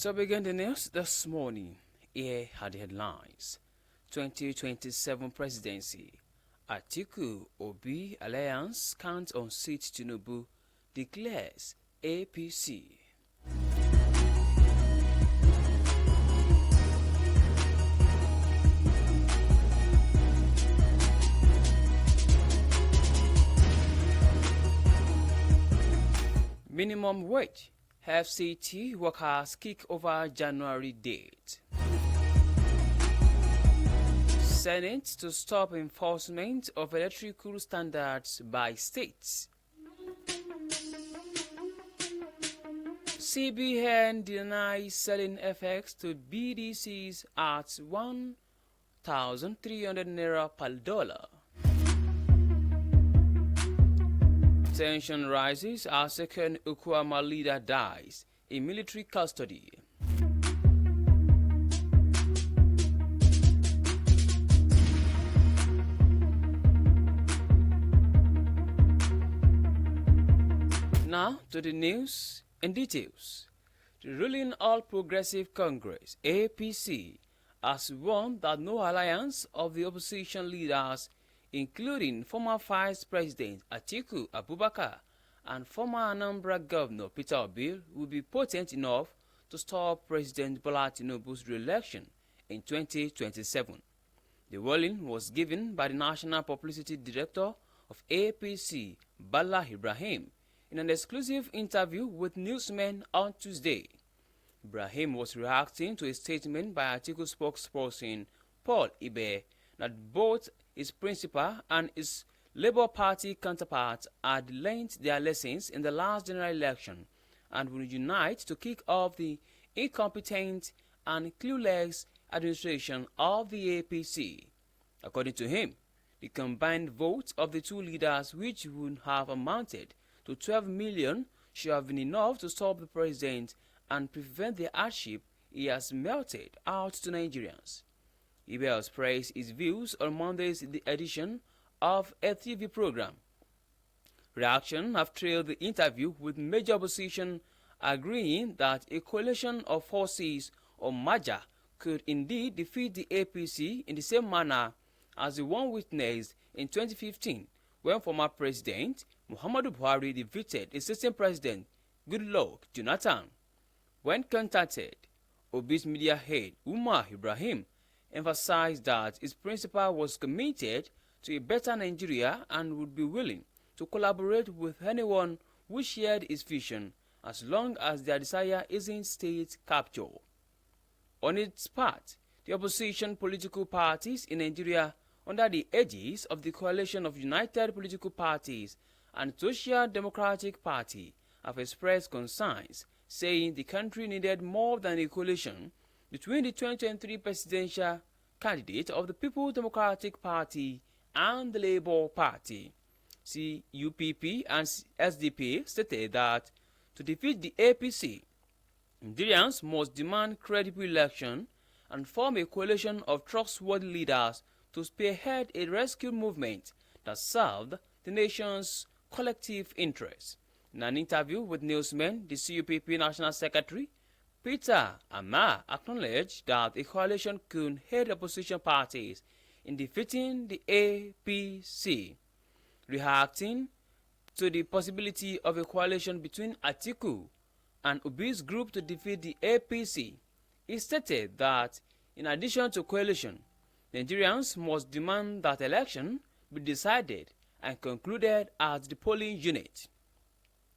To begin the news this morning, here are the headlines. 2027 presidency. Atiku Obi alliance count on seat Tinubu, declares APC. Minimum wage. FCT workers kick over January date. Senate to stop enforcement of electrical standards by states. CBN denies selling FX to BDCs at 1,300 naira per dollar. Tension rises as second Okuama leader dies in military custody. Now to the news in details. The ruling All Progressive Congress (APC) has warned that no alliance of the opposition leaders, including former Vice President Atiku Abubakar and former Anambra Governor Peter Obi, will be potent enough to stop President Bola Tinubu's re-election in 2027. The warning was given by the National Publicity Director of APC, Bala Ibrahim, in an exclusive interview with newsmen on Tuesday. Ibrahim was reacting to a statement by Atiku spokesperson Paul Ibe that both his principal and his Labour Party counterparts had learnt their lessons in the last general election and will unite to kick off the incompetent and clueless administration of the APC. According to him, the combined votes of the two leaders, which would have amounted to 12 million, should have been enough to stop the president and prevent the hardship he has melted out to Nigerians. Ibe has praised his views on Monday's edition of a TV program. Reaction have trailed the interview, with major opposition agreeing that a coalition of forces or merger could indeed defeat the APC in the same manner as the one witnessed in 2015 when former President Muhammadu Buhari defeated assistant President Goodluck Jonathan. When contacted, Obi's media head Umar Ibrahim emphasized that his principal was committed to a better Nigeria and would be willing to collaborate with anyone who shared his vision as long as their desire isn't state capture. On its part, the opposition political parties in Nigeria, under the aegis of the Coalition of United Political Parties and Social Democratic Party, have expressed concerns, saying the country needed more than a coalition between the 2023 presidential candidate of the People's Democratic Party and the Labour Party. CUPP and SDP stated that to defeat the APC, Nigerians must demand credible election and form a coalition of trustworthy leaders to spearhead a rescue movement that served the nation's collective interests. In an interview with newsmen, the CUPP National Secretary Peter Amar acknowledged that a coalition could aid opposition parties in defeating the APC. Reacting to the possibility of a coalition between Atiku and Obi's group to defeat the APC, he stated that in addition to coalition, Nigerians must demand that election be decided and concluded at the polling unit.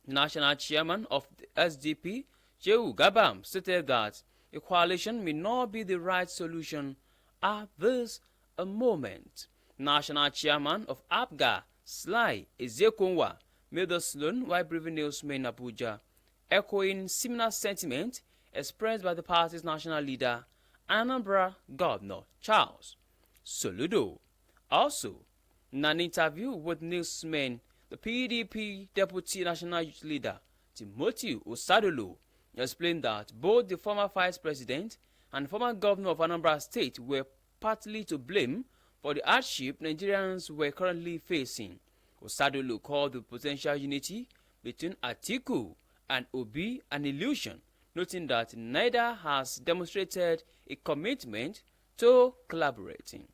National chairman of the SDP, Shehu Gabam, stated that a coalition may not be the right solution at this moment. National chairman of APGA, Sly Ezekonwa, made this known while briefing newsmen in Abuja, echoing similar sentiment expressed by the party's national leader, Anambra Governor Charles Soludo. Also, in an interview with newsmen, the PDP Deputy National Youth Leader, Timothy Osadolo, explained that both the former Vice President and former Governor of Anambra State were partly to blame for the hardship Nigerians were currently facing. Osadolo called the potential unity between Atiku and Obi an illusion noting that neither has demonstrated a commitment to collaborating.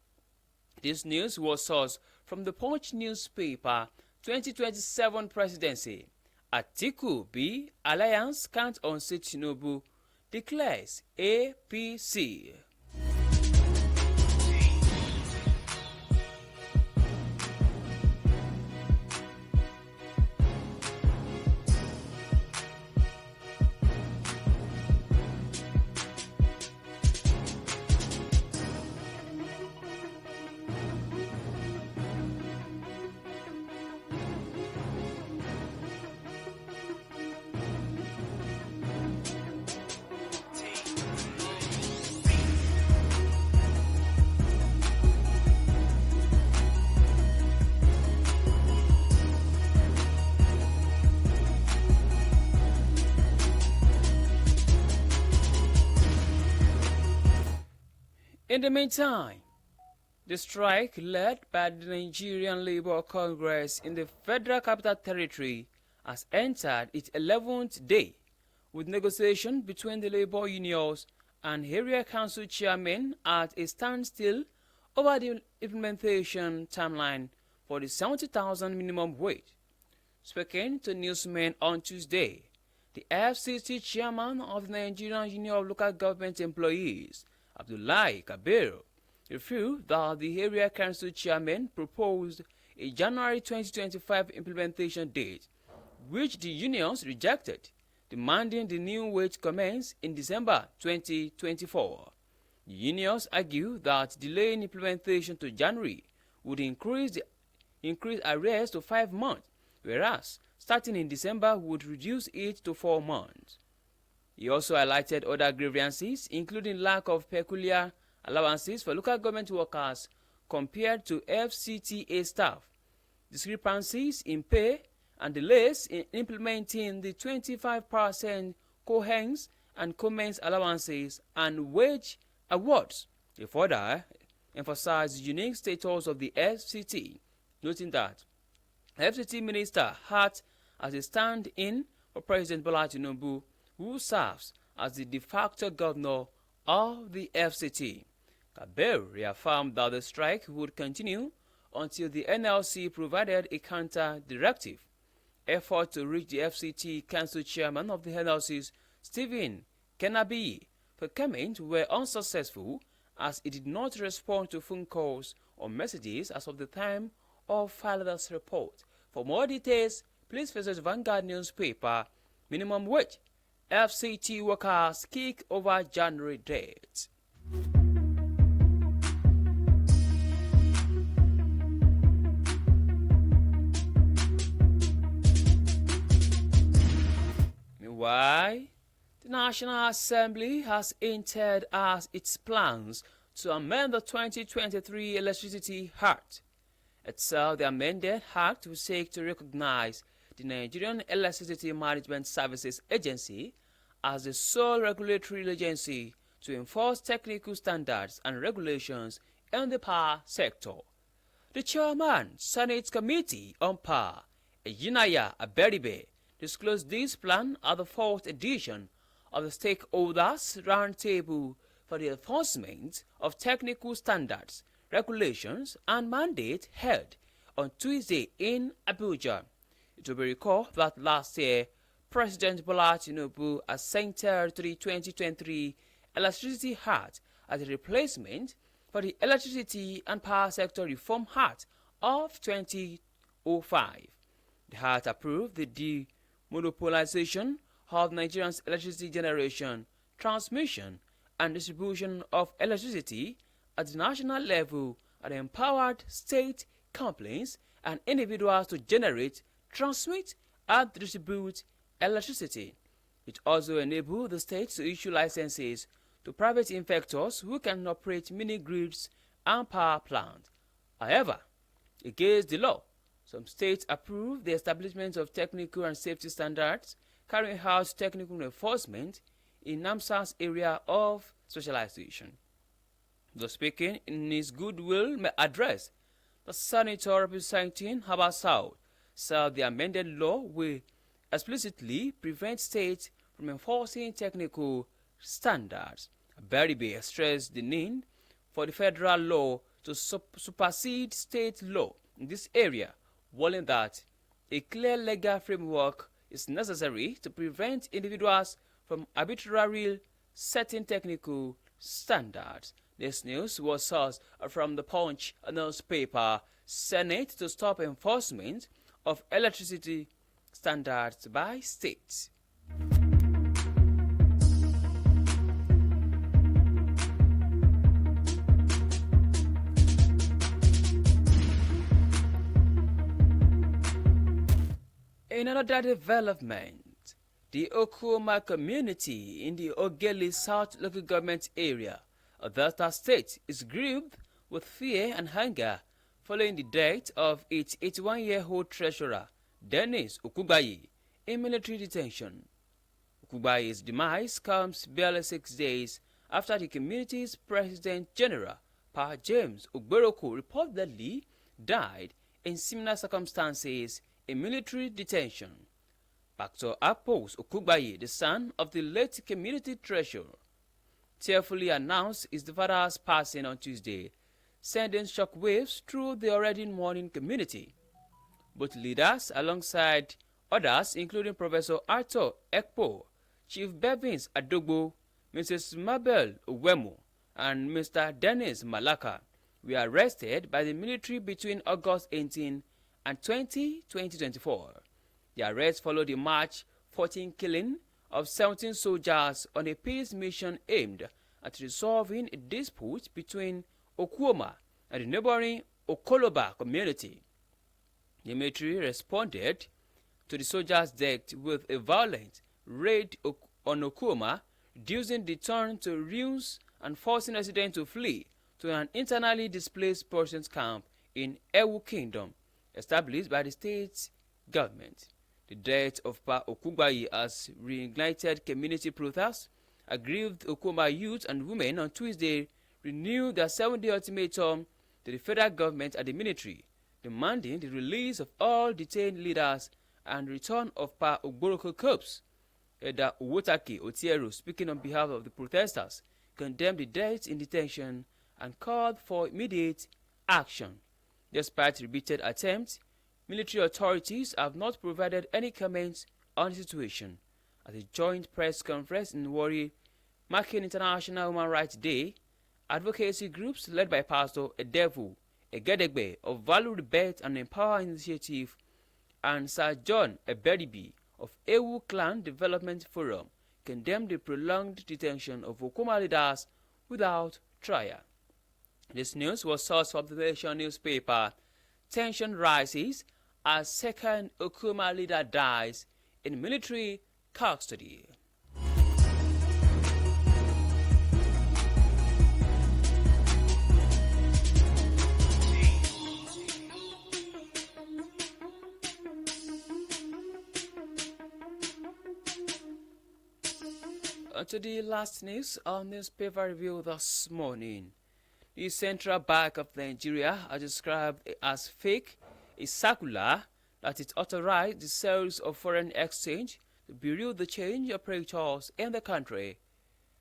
This news was sourced from the Punch newspaper. 2027 presidency. Atiku B. Alliance can't unseat Tinubu, declares APC. In the meantime, the strike led by the Nigerian Labour Congress in the Federal Capital Territory has entered its 11th day, with negotiation between the labour unions and area council chairmen at a standstill over the implementation timeline for the 70,000 minimum wage. Speaking to newsmen on Tuesday, the FCT chairman of the Nigerian Union of Local Government Employees, Abdullahi Kabir, revealed that the area council chairman proposed a January 2025 implementation date, which the unions rejected, demanding the new wage commence in December 2024. The unions argue that delaying implementation to January would increase arrears to 5 months, whereas starting in December would reduce it to 4 months. He also highlighted other grievances, including lack of peculiar allowances for local government workers compared to FCTA staff, discrepancies in pay, and delays in implementing the 25% COHENS and commence allowances and wage awards. He further emphasized the unique status of the FCT, noting that FCT Minister Hart as a stand-in for President Bola Tinubu, who serves as the de facto governor of the FCT. Kabir reaffirmed that the strike would continue until the NLC provided a counter-directive. Effort to reach the FCT Council Chairman of the NLC's Stephen Kenabi for comment were unsuccessful, as he did not respond to phone calls or messages as of the time of filing this report. For more details, please visit Vanguard newspaper. Minimum wage. FCT workers kick over January date. Meanwhile, the National Assembly has hinted at its plans to amend the 2023 Electricity Act. Itself, the amended Act will seek to recognize the Nigerian Electricity Management Services Agency as the sole regulatory agency to enforce technical standards and regulations in the power sector. The chairman, Senate Committee on Power, Ejinaya Aberibe, disclosed this plan at the 4th edition of the Stakeholders Roundtable for the Enforcement of Technical Standards, Regulations and Mandate held on Tuesday in Abuja. It will be recalled that last year, President Bola Tinubu assented to the 2023 Electricity Act as a replacement for the Electricity and Power Sector Reform Act of 2005. The Act approved the demonopolization of Nigeria's electricity generation, transmission, and distribution of electricity at the national level and empowered state companies and individuals to generate, transmit, and distribute electricity. It also enabled the state to issue licenses to private investors who can operate mini-grids and power plants. However, against the law, some states approved the establishment of technical and safety standards, carrying out technical enforcement in NAMSA's area of specialization. Though speaking in his goodwill address, the senator representing Haba South said the amended law will explicitly prevent states from enforcing technical standards. Beribe stressed the need for the federal law to supersede state law in this area, warning that a clear legal framework is necessary to prevent individuals from arbitrarily setting technical standards. This news was sourced from the Punch newspaper. Senate to stop enforcement of electricity standards by states. In another development, the Okuoma community in the Ogeli South local government area of Delta State is gripped with fear and anger following the death of its 81-year-old treasurer, Dennis Okubayi, in military detention. Okubayi's demise comes barely 6 days after the community's President General, Pa James Ogberoko, reportedly died in similar circumstances in military detention. Pastor Apos Okubayi, the son of the late community treasurer, tearfully announced his father's passing on Tuesday, sending shockwaves through the already mourning community. Both leaders, alongside others including Professor Arthur Ekpo, Chief Bevins Adogbo, Mrs. Mabel Uwemo, and Mr. Dennis Malaka, were arrested by the military between August 18 and 2024. The arrest followed the March 14 killing of 17 soldiers on a peace mission aimed at resolving a dispute between Okuoma and the neighboring Okoloba community. The military responded to the soldiers' death with a violent raid on Okuoma, reducing the turn to ruins and forcing residents to flee to an internally displaced persons camp in Ewu Kingdom, established by the state government. The death of Pa Okubayi has reignited community protests. Aggrieved Okuoma youth and women on Tuesday renewed their 7-day ultimatum to the federal government and the military, demanding the release of all detained leaders and return of Pa Ogboroko corpse. Eda Uwotake Otiero, speaking on behalf of the protesters, condemned the deaths in detention and called for immediate action. Despite repeated attempts, military authorities have not provided any comments on the situation. At a joint press conference in Warri, marking International Human Rights Day, advocacy groups led by Pastor Edevu Egedegbe of Value Rebirth and Empower Initiative and Sir John Eberibi of Ewu Clan Development Forum condemned the prolonged detention of Okuoma leaders without trial. This news was sourced from the Shownewspaper. Tension rises as second Okuoma leader dies in military custody. To the last news on newspaper review this morning. The Central Bank of Nigeria has described as fake a circular that it authorized the sales of foreign exchange to bureau the change operators in the country.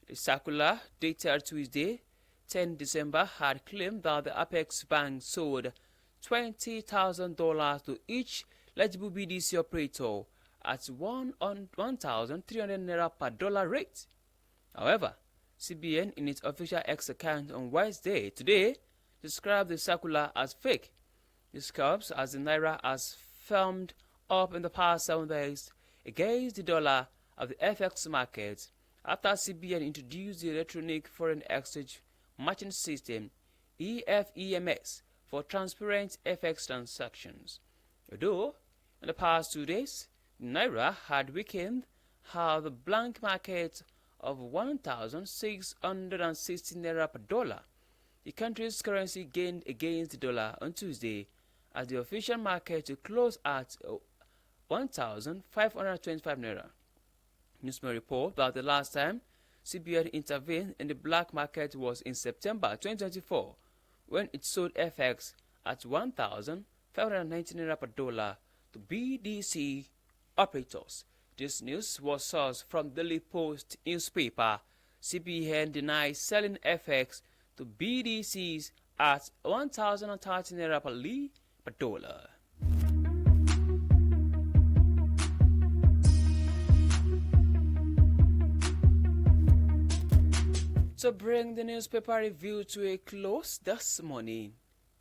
The circular, dated Tuesday, 10 December, had claimed that the Apex Bank sold $20,000 to each legible BDC operator at 1,300 naira per dollar rate. However, CBN in its official X account on Wednesday today described the circular as fake. This comes as the naira has firmed up in the past 7 days against the dollar of the FX market after CBN introduced the electronic foreign exchange matching system EFEMS for transparent FX transactions. Although in the past 2 days the naira had weakened, how the blank market of 1,660 naira per dollar, the country's currency gained against the dollar on Tuesday as the official market to close at 1,525 naira. Newsman report that the last time CBN intervened in the black market was in September 2024 when it sold FX at 1,590 naira per dollar to BDC operators. This news was sourced from Daily Post newspaper. CBN denies selling FX to BDCs at 1,030 naira per dollar. To bring the newspaper review to a close this morning,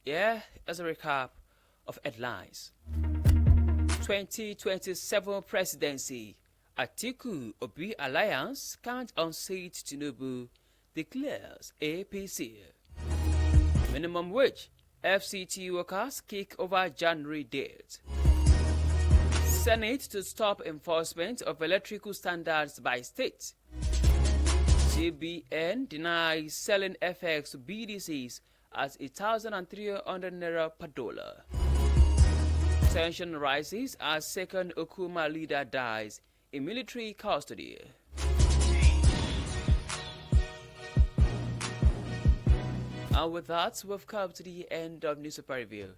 here is a recap of headlines. 2027 presidency, Atiku Obi alliance can't unseat Tinubu, declares APC. Minimum wage, FCT workers kick over January date. Senate to stop enforcement of electrical standards by state. CBN denies selling FX to BDCs at 1,300 naira per dollar. Tension rises as second Okuma leader dies in military custody. And with that, we've come to the end of Newspaper Review.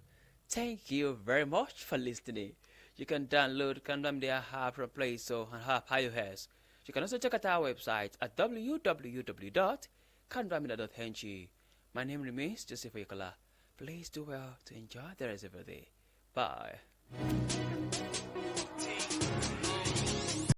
Thank you very much for listening. You can download Carnival Media app from Play Store and app iOS. You can also check out our website at www.carnivalmedia.ng. My name remains Joseph Oyekola. Please do well to enjoy the rest of your day. Bye.